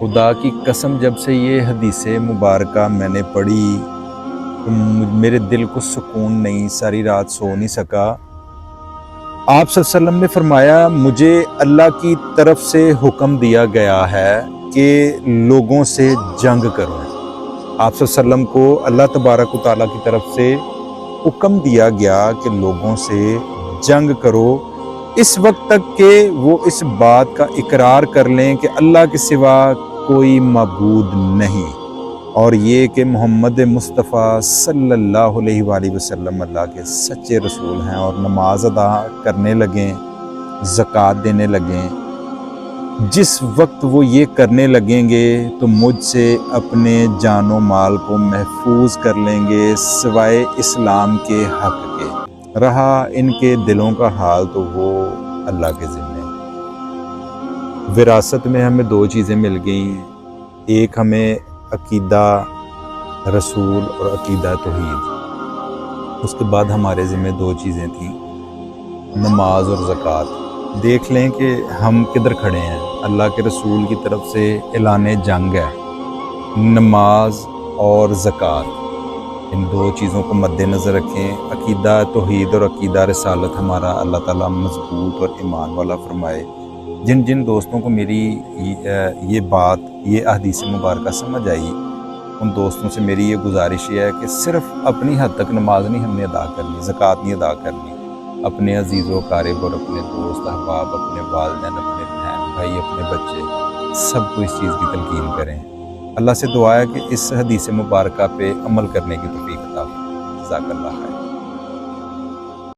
خدا کی قسم جب سے یہ حدیث مبارکہ میں نے پڑھی تو میرے دل کو سکون نہیں، ساری رات سو نہیں سکا۔ آپ صلی اللہ علیہ وسلم نے فرمایا مجھے اللہ کی طرف سے حکم دیا گیا ہے کہ لوگوں سے جنگ کرو۔ آپ صلی اللہ علیہ وسلم کو اللہ تبارک و تعالیٰ کی طرف سے حکم دیا گیا کہ لوگوں سے جنگ کرو، اس وقت تک کہ وہ اس بات کا اقرار کر لیں کہ اللہ کے سوا کوئی معبود نہیں، اور یہ کہ محمد مصطفیٰ صلی اللہ علیہ وآلہ وسلم اللہ کے سچے رسول ہیں، اور نماز ادا کرنے لگیں، زکوٰۃ دینے لگیں۔ جس وقت وہ یہ کرنے لگیں گے تو مجھ سے اپنے جان و مال کو محفوظ کر لیں گے سوائے اسلام کے حق کے۔ رہا ان کے دلوں کا حال تو وہ اللہ کے ذمہ۔ وراثت میں ہمیں دو چیزیں مل گئی ہیں، ایک ہمیں عقیدہ رسول اور عقیدہ توحید، اس کے بعد ہمارے ذمہ دو چیزیں تھیں، نماز اور زکوٰۃ۔ دیکھ لیں کہ ہم کدھر کھڑے ہیں۔ اللہ کے رسول کی طرف سے اعلان جنگ ہے، نماز اور زکوٰۃ، ان دو چیزوں کو مد نظر رکھیں۔ عقیدہ توحید اور عقیدہ رسالت ہمارا اللہ تعالیٰ مضبوط اور ایمان والا فرمائے۔ جن جن دوستوں کو میری یہ بات، یہ احادیث مبارکہ سمجھ آئی، ان دوستوں سے میری یہ گزارش یہ ہے کہ صرف اپنی حد تک نماز نہیں ہم نے ادا کرنی، زکوٰۃ نہیں ادا کرنی، اپنے عزیز و اقارب اور اپنے دوست احباب، اپنے والدین، اپنے بہن بھائی، اپنے بچے، سب کو اس چیز کی تلقین کریں۔ اللہ سے دعا ہے کہ اس حدیث مبارکہ پہ عمل کرنے کی توفیق عطا فرمائے۔ جزاک اللہ خیر۔